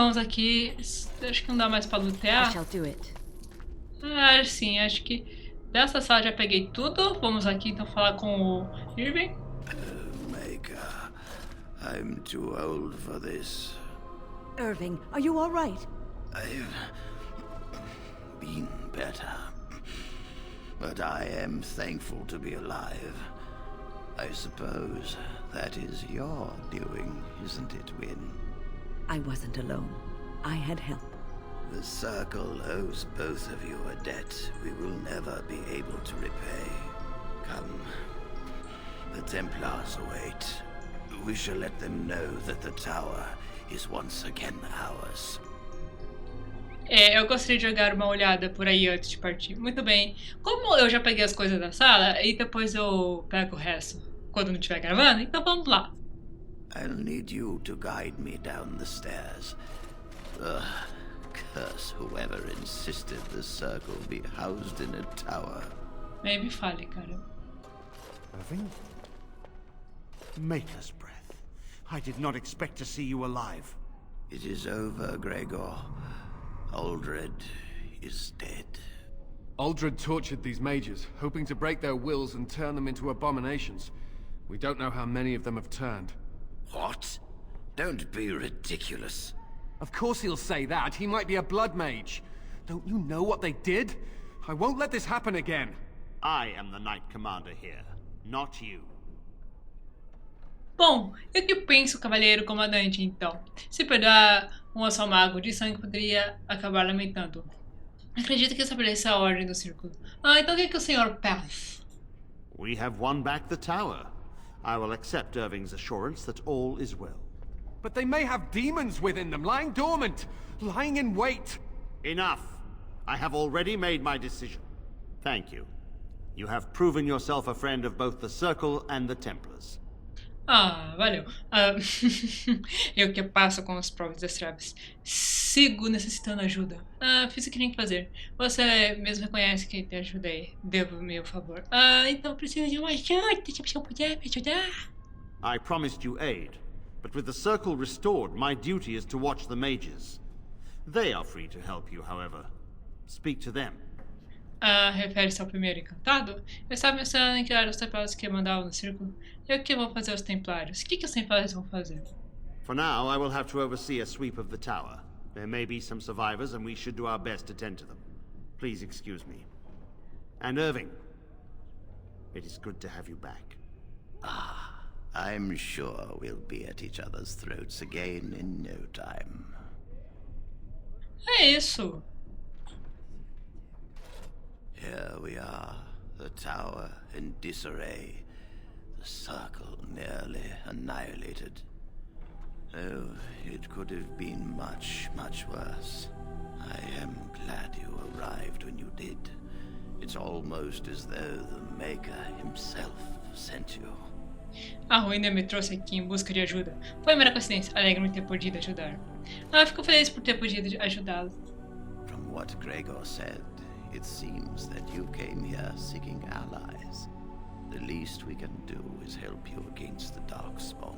vamos aqui. Acho que não dá mais pra lutear. Ah, sim, acho que dessa sala já peguei tudo. Vamos aqui então falar com o Irving. Maker, I'm too old for this. Irving, are you all right? I've been better, but I am thankful to be alive. I suppose that is your doing, isn't it, Wynne? I wasn't alone. I had help. The Circle owes both of you a debt we will never be able to repay. Come. The Templars await. We shall let them know that the tower is once again ours. Eu gostaria de jogar uma olhada por aí antes de partir. Muito bem. Como eu já peguei as coisas da sala, e depois eu pego o resto quando não estiver gravando, então vamos lá. I'll need you to guide me down the stairs. Curse whoever insisted the Circle be housed in a tower. Me fale, cara. Irving? Maker's breath. I did not expect to see you alive. It is over, Gregor. Aldred is dead. Aldred tortured these mages, hoping to break their wills and turn them into abominations. We don't know how many of them have turned. What? Don't be ridiculous. Of course he'll say that. He might be a blood mage. Don't you know what they did? I won't let this happen again. I am the Knight Commander here, not you. Bom, eu que penso, Cavaleiro Comandante, então. Se perdoar um só mago de sangue, poderia acabar lamentando. Acredito que estabeleça a ordem do círculo. Então o que o senhor faz? We have won back the tower. I will accept Irving's assurance that all is well. But they may have demons within them, lying dormant, lying in wait. Enough. I have already made my decision. Thank you. You have proven yourself a friend of both the Circle and the Templars. Valeu. Eu que passo com as provas das traves. Sigo necessitando ajuda. Fiz o que tinha que fazer. Você mesmo reconhece que te ajudei. Devo meu favor. Então preciso de uma ajuda. Se você puder me ajudar. I promised you aid, but with the Circle restored, my duty is to watch the mages. They are free to help you, however. Speak to them. Refere-se ao primeiro encantado? Eu estava pensando em criar os templários que mandavam no círculo. E o que vão fazer os templários? O que os templários vão fazer? For now, I will have to oversee a sweep of the tower. There may be some survivors, and we should do our best to tend to them. Please excuse me. And Irving, it is good to have you back. I'm sure we'll be at each other's throats again in no time. É isso. Here we are, the tower in disarray, the Circle nearly annihilated. Oh, it could have been much, much worse. I am glad you arrived when you did. It's almost as though the Maker himself sent you. A ruína me trouxe aqui em busca de ajuda. Foi mera coincidência. Alegro-me ter podido ajudar. Fico feliz por ter podido ajudá-lo. From what Gregor said, it seems that you came here seeking allies. The least we can do is help you against the darkspawn.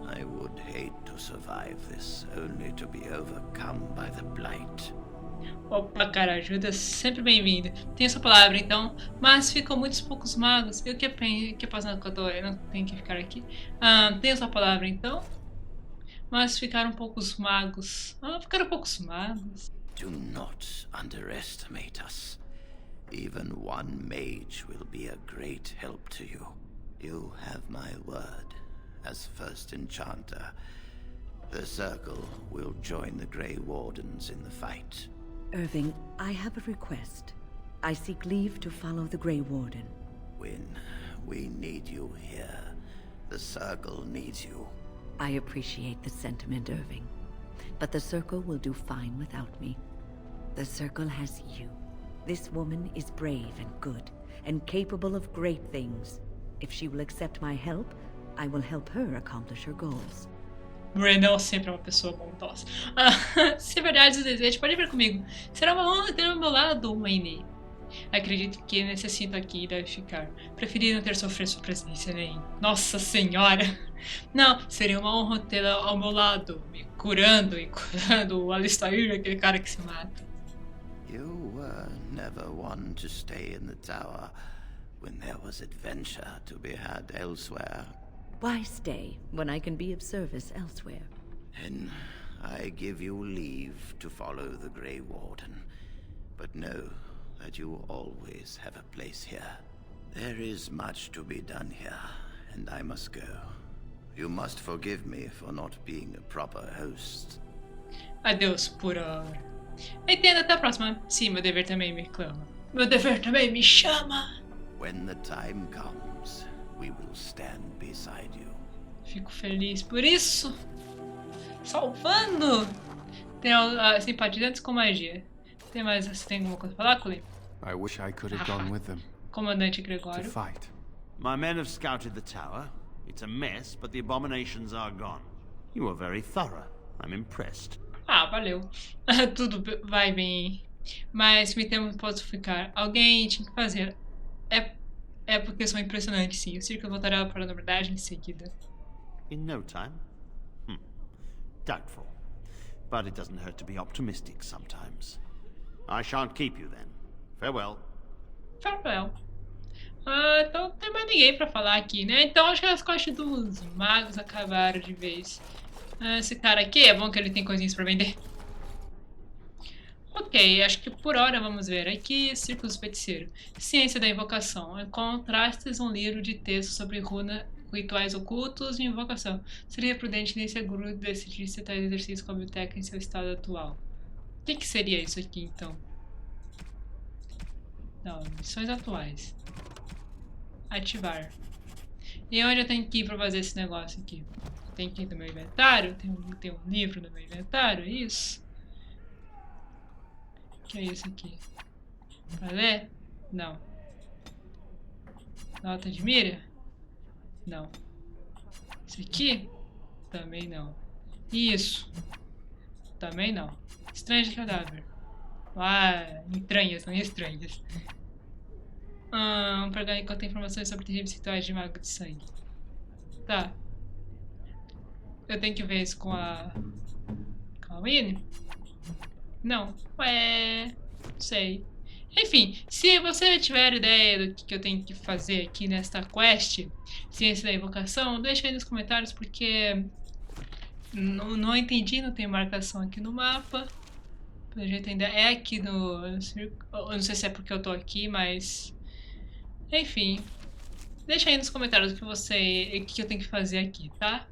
I would hate to survive this, only to be overcome by the blight. Opa, cara, ajuda sempre bem-vinda. Tenho sua palavra, então. Mas ficam muitos poucos magos. E o que passa com eu não tenho que ficar aqui. Tenho sua palavra, então. Mas ficaram poucos magos. Ficaram poucos magos. Do not underestimate us. Even one mage will be a great help to you. You have my word. As first enchanter, the Circle will join the Grey Wardens in the fight. Irving, I have a request. I seek leave to follow the Grey Warden. Wynne, we need you here. The Circle needs you. I appreciate the sentiment, Irving. But the Circle will do fine without me. The Circle has you. This woman is brave and good, and capable of great things. If she will accept my help, I will help her accomplish her goals. Briennão sempre é uma pessoa bondosa. Se é verdade o desejo, pode vir comigo. Será uma honra ter ao meu lado, Wayne. Acredito que necessito aqui e deve ficar. Preferi não ter sofrido sua presença, nem... Nossa Senhora! Não, seria uma honra tê-la ao meu lado, me curando e curando o Alistair, aquele cara que se mata. You were never one to stay in the tower when there was adventure to be had elsewhere. Why stay when I can be of service elsewhere? Then I give you leave to follow the Grey Warden, but know that you always have a place here. There is much to be done here, and I must go. You must forgive me for not being a proper host. Adeus por hora. Entenda, até a próxima. Sim, meu dever também me clama. Meu dever também me chama. When the time comes, we will stand beside you. Fico feliz por isso. Salvando! Tem simpatizantes com magia. Você tem alguma coisa pra falar, Colin? I wish I could have gone with them Comandante to Gregório. fight. My men have scouted the tower. It's a mess, but the abominations are gone. You were very thorough. I'm impressed. Valeu. Tudo vai bem. Mas me temo que posso ficar. Alguém tinha que fazer. É porque são impressionantes, sim. O circo voltará para a normalidade em seguida. In no time? Doubtful. But it doesn't hurt to be optimistic sometimes. I shan't keep you then. Farewell. Farewell. Então não tem mais ninguém pra falar aqui, né? Então acho que as quests dos magos acabaram de vez. Esse cara aqui, é bom que ele tem coisinhas pra vender. Ok, acho que por hora vamos ver. Aqui, Círculos do Feiticeiro. Ciência da Invocação. Contrastes um livro de texto sobre runa, rituais ocultos e invocação. Seria prudente nem seguro decidir se tais exercícios como biblioteca em seu estado atual. O que seria isso aqui, então? Não, missões atuais. Ativar. E onde eu tenho que ir pra fazer esse negócio aqui? Tem que ir no meu inventário? Tem um livro no meu inventário? É isso? O que é isso aqui? Pra ler? Não. Nota de mira? Não. Isso aqui? Também não. Isso? Também não. Estranho de cadáver. Entranhas, não estranhas. Um programa que contém informações sobre terríveis rituais de mago de sangue. Tá. Eu tenho que ver isso com a Winnie? Não. Não sei. Enfim, se você tiver ideia do que eu tenho que fazer aqui nesta quest, Ciência da Invocação, deixa aí nos comentários, porque não entendi, não tem marcação aqui no mapa. Pelo jeito ainda é aqui no... Eu não sei se é porque eu tô aqui, mas... Enfim, deixa aí nos comentários o que eu tenho que fazer aqui, tá?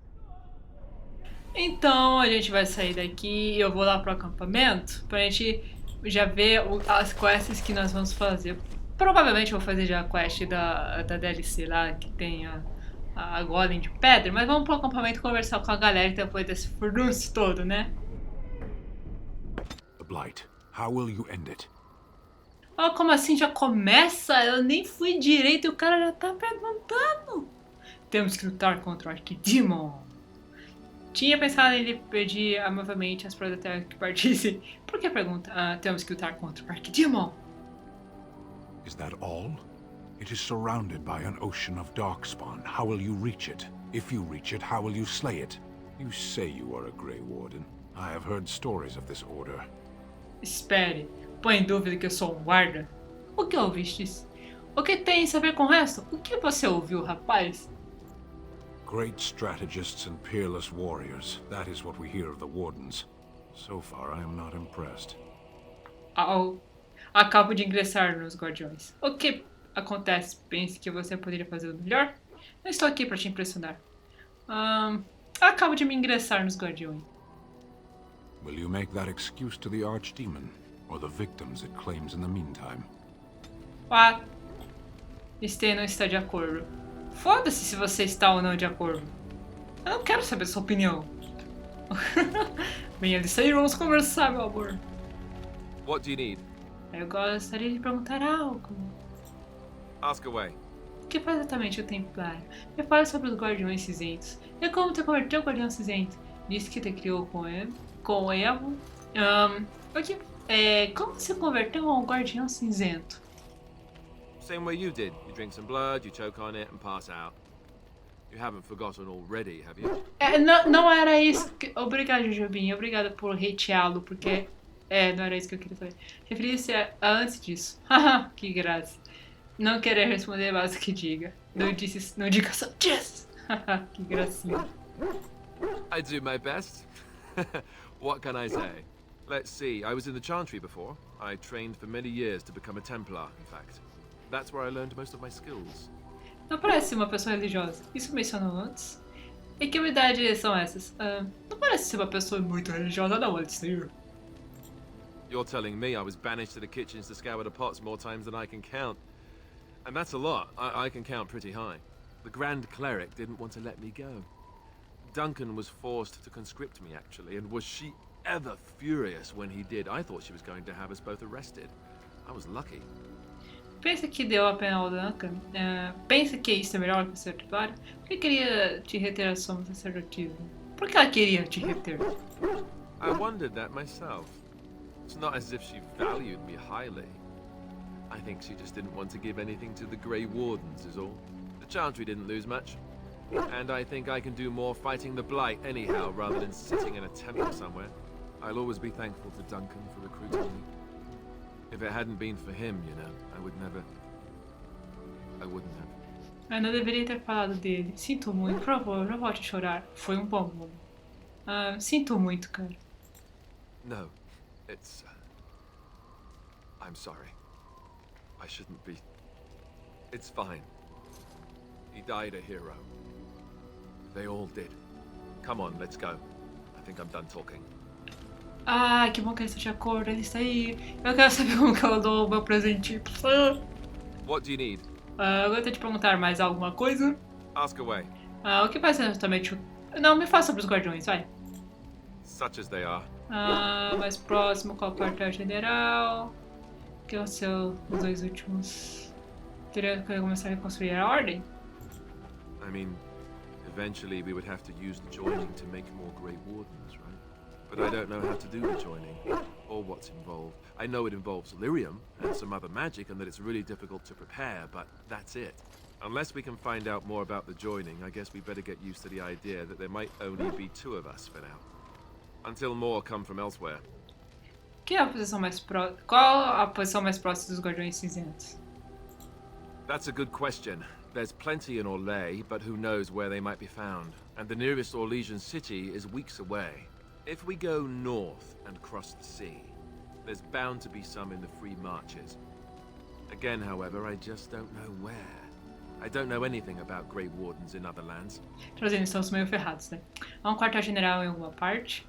Então a gente vai sair daqui e eu vou lá pro acampamento pra gente já ver as quests que nós vamos fazer. Provavelmente eu vou fazer já a quest da DLC lá, que tem a Golem de Pedra, mas vamos pro acampamento conversar com a galera depois desse furdunço todo, né? The Blight. How will you end it? Como assim já começa? Eu nem fui direito e o cara já tá perguntando. Temos que lutar contra o Arquidemon. Tinha pensado em lhe pedir amavelmente as provas até que partisse. Por que pergunta? Temos que lutar contra o Arquidemon. Is that all? It is surrounded by an ocean of darkspawn. How will you reach it? If you reach it, how will you slay it? You say you are a Grey Warden. I have heard stories of this order. Espere. Põe em dúvida que eu sou um guarda? O que ouvistes? O que tem a ver com o resto? O que você ouviu, rapaz? Great strategists and peerless warriors. That is what we hear of the Wardens. So far, I am not impressed. Acabo de ingressar nos Guardiões. O que acontece? Pense que você poderia fazer o melhor? Não estou aqui para te impressionar. Acabo de me ingressar nos Guardiões. Will you make that excuse to the Archdemon? Or the victims it claims in the meantime? Este não está de acordo. Foda-se se você está ou não de acordo. Eu não quero saber sua opinião. Venha de sair, vamos conversar, meu amor. What do you need? Eu gostaria de perguntar algo. Ask away. O que faz exatamente o Templário? Me fale sobre os Guardiões Cinzentos. E como te converteu ao Guardião Cinzento? Disse que te criou com ele. Com Evo. Como se converteu a um Guardião Cinzento? Same way you did. You drink some blood, you choke on it, and pass out. You haven't forgotten already, have you? Não era isso. Obrigado, Jujubinho. Obrigada por hateá-lo, porque... não era isso que eu queria saber. Referia-se a antes disso. Haha, que graça. Não querer responder, basta que diga. Não diga só yes! Haha, que gracinha. I do my best. What can I say? Let's see, I was in the Chantry before. I trained for many years to become a Templar, in fact. That's where I learned most of my skills. Não parece uma pessoa religiosa. Isso mencionou antes. E que habilidades são essas? Não parece ser uma pessoa muito religiosa, não, Alistair. You're telling me I was banished to the kitchens to scour the pots more times than I can count. And that's a lot. I can count pretty high. The Grand Cleric didn't want to let me go. Duncan was forced to conscript me, actually, and was she ever furious when he did? I thought she was going to have us both arrested. I was lucky. Pensa que deu a pena ao Duncan? Pensa que isso é melhor que ser titular? Por que queria te reter a soma sacerdotismo? Por que ela queria te reter? I wondered that myself. It's not as if she valued me highly. I think she just didn't want to give anything to the Grey Wardens, is all. The Chantry didn't lose much. And I think I can do more fighting the Blight anyhow, rather than sitting in a temple somewhere. I'll always be thankful to Duncan for recruiting me. If it hadn't been for him, you know, I wouldn't have. Eu não deveria ter falado dele. Sinto muito. Por favor, não volte a chorar. Foi bom momento. Sinto muito, cara. No, it's... I'm sorry. I shouldn't be... It's fine. He died a hero. They all did. Come on, let's go. I think I'm done talking. Que bom que ele está de acordo. Ele está aí. Eu quero saber como que ela dou o meu presente. What do you need? Eu vou te perguntar mais alguma coisa. Ask away. O que faz exatamente... Não, me fala sobre os guardiões, vai. Such as they are. Mais próximo, qual quartel-general? Que vão ser os dois últimos... Teria que começar a reconstruir a ordem? I mean, eventually we would have to use the joining to make more Grey Wardens, right? But I don't know how to do the joining, or what's involved. I know it involves lyrium and some other magic, and that it's really difficult to prepare, but that's it. Unless we can find out more about the joining, I guess we better get used to the idea that there might only be two of us for now. Until more come from elsewhere. Qual a posição mais próxima dos guardiões cinzentos? That's a good question. There's plenty in Orlais, but who knows where they might be found. And the nearest Orlesian city is weeks away. If we go north and cross the sea, there's bound to be some in the Free Marches. Again, however, I just don't know where. I don't know anything about Grey Wardens in other lands. Traduzindo, estamos meio ferrados, né? Há quartel-general em alguma parte?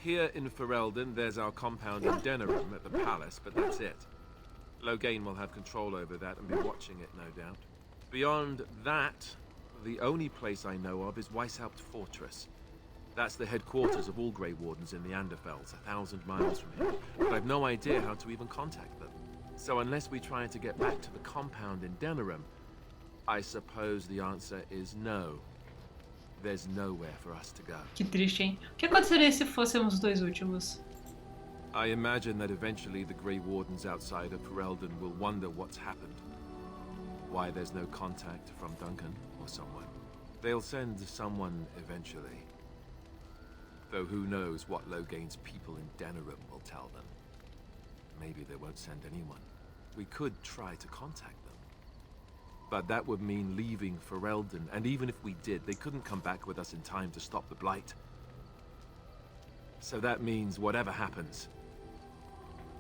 Here in Ferelden, there's our compound in Denerim at the palace, but that's it. Loghain will have control over that and be watching it, no doubt. Beyond that, the only place I know of is Weishaupt Fortress. That's the headquarters of all Grey Wardens in the Anderfells, 1,000 miles from here. But I've no idea how to even contact them. So unless we try to get back to the compound in Denerim, I suppose the answer is no. There's nowhere for us to go. Que triste, hein? O que aconteceria se fôssemos os dois últimos? I imagine that eventually the Grey Wardens outside of Ferelden will wonder what's happened. Why there's no contact from Duncan or someone. They'll send someone eventually. Though who knows what Loghain's people in Denerim will tell them. Maybe they won't send anyone. We could try to contact them. But that would mean leaving Ferelden, and even if we did, they couldn't come back with us in time to stop the Blight. So that means whatever happens,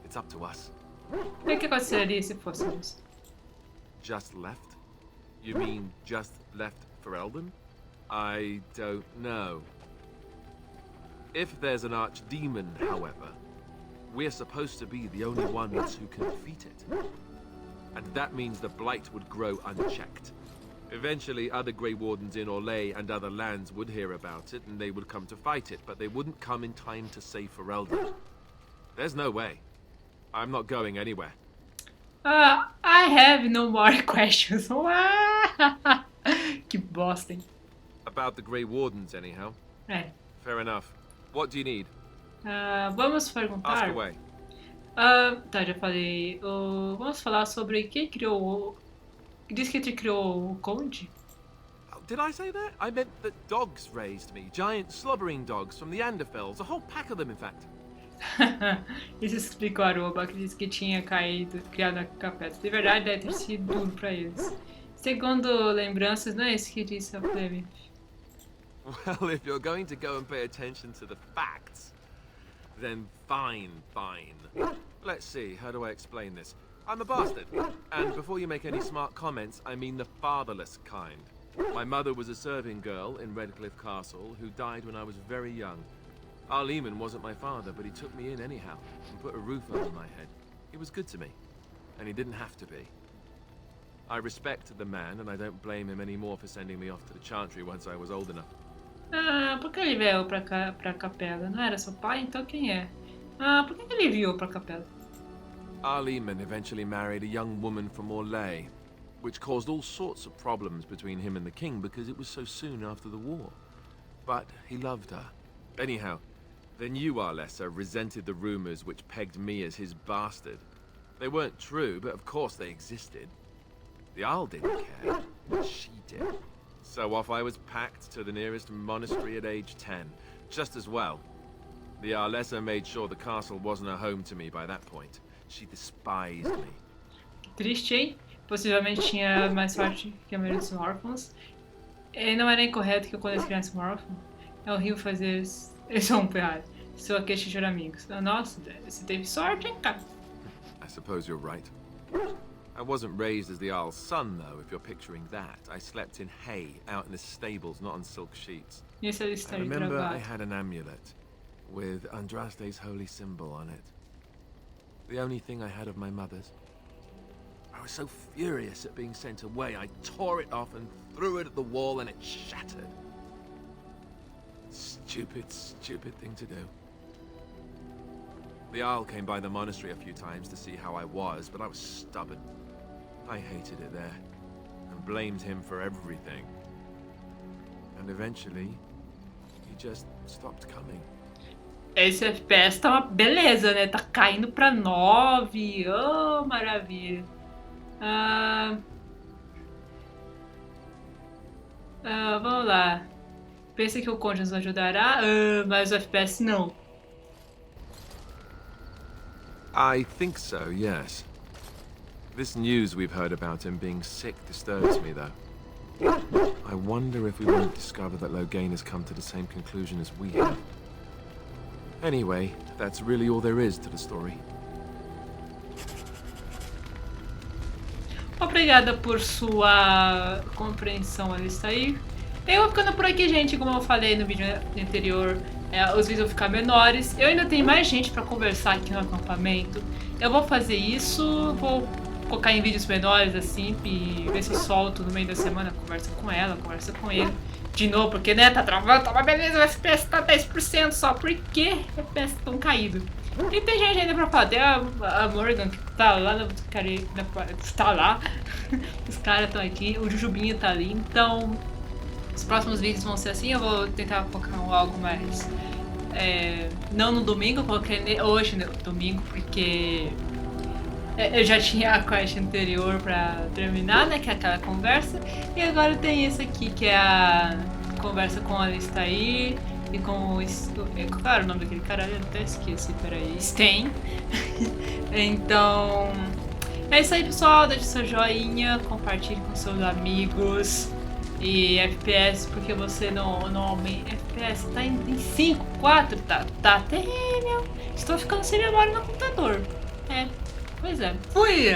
it's up to us. O que aconteceria se fôssemos? Just left? You mean just left Ferelden? I don't know. If there's an archdemon, however, we're supposed to be the only ones who can defeat it. And that means the Blight would grow unchecked. Eventually, other Grey Wardens in Orlais and other lands would hear about it, and they would come to fight it, but they wouldn't come in time to save Ferelden. There's no way. I'm not going anywhere. I have no more questions. Que bosta, hein? About the Grey Wardens, anyhow. É. Fair enough. What do you need? Vamos perguntar. Ask away. Tá, já falei. Vamos falar sobre quem criou. Diz que ele criou o Conde? Oh, did I say that? I meant that dogs raised me. Giant slobbering dogs from the Anderfells. A whole pack of them, in fact. Isso explica o Aroba, que disse que tinha caído, criado na capeta. De verdade, deve ter sido duro pra eles. Segundo lembranças, não é isso que disse a Fleming. Well, if you're going to go and pay attention to the facts, then fine. Let's see, how do I explain this? I'm a bastard, and before you make any smart comments, I mean the fatherless kind. My mother was a serving girl in Redcliffe Castle who died when I was very young. Arleman wasn't my father, but he took me in anyhow and put a roof over my head. He was good to me, and he didn't have to be. I respect the man, and I don't blame him anymore for sending me off to the Chantry once I was old enough. Por que ele veio pra capela? Não era seu pai? Então quem é? Por que ele veio pra capela? Arleman eventually married a young woman from Orlais, which caused all sorts of problems between him and the king because it was so soon after the war. But he loved her. Anyhow, the new Arlessa resented the rumors which pegged me as his bastard. They weren't true, but of course they existed. The Arl didn't care, but she did. So off I was packed to the nearest monastery at age 10. Just as well. The Arlessa made sure the castle wasn't a home to me by that point. She despised me. Triste, hein? Possivelmente tinha mais sorte que a maioria dos órfãos. E não era incorreto que quando as crianças são órfãos, é horrível fazer isso. Eles são ferrados. Sua queixa de amigos. Nossa, você teve sorte, hein, cara? I suppose you're right. I wasn't raised as the Arl's son, though, if you're picturing that. I slept in hay, out in the stables, not on silk sheets. Esse é I remember I had an amulet with Andraste's holy symbol on it. The only thing I had of my mother's. I was so furious at being sent away, I tore it off and threw it at the wall and it shattered. Stupid thing to do. The Arl came by the monastery a few times to see how I was, but I was stubborn. I hated it there, and blamed him for everything. And eventually, he just stopped coming. Esse FPS tá uma beleza, né? Tá caindo pra 9. Oh, maravilha. Vamos lá. Pensa que o Conde nos ajudará, mas o FPS não. I think so, yes. This news we've heard about him being sick disturbs me, though. I wonder if we won't discover that Loghain has come to the same conclusion as we have. Anyway, that's really all there is to the story. Obrigada por sua compreensão, Alistair. Eu vou ficando por aqui, gente. Como eu falei no vídeo anterior, os vídeos vão ficar menores. Eu ainda tenho mais gente pra conversar aqui no acampamento. Eu vou fazer isso, vou colocar em vídeos menores, assim, e ver se eu solto no meio da semana. Conversa com ela, conversa com ele. De novo, porque, né, tá travando, tá uma beleza, o FPS tá 10% só. Por que o FPS tão caído? E tem gente ainda pra falar, tem a Morgan que tá lá, tá lá. Os caras estão aqui, o Jujubinha tá ali, então os próximos vídeos vão ser assim. Eu vou tentar colocar algo mais, não no domingo, eu coloquei hoje no domingo, porque eu já tinha a quest anterior pra terminar, né, que é aquela conversa, e agora tem esse aqui, que é a conversa com a Alistair e com o... Qual era o nome daquele cara? Eu até esqueci, peraí. Stein. Então, é isso aí, pessoal. Deixe seu joinha, compartilhe com seus amigos. E FPS, porque você não aumenta. FPS tá em 5, 4, tá terrível. Estou ficando sem memória no computador. Pois é. Fui!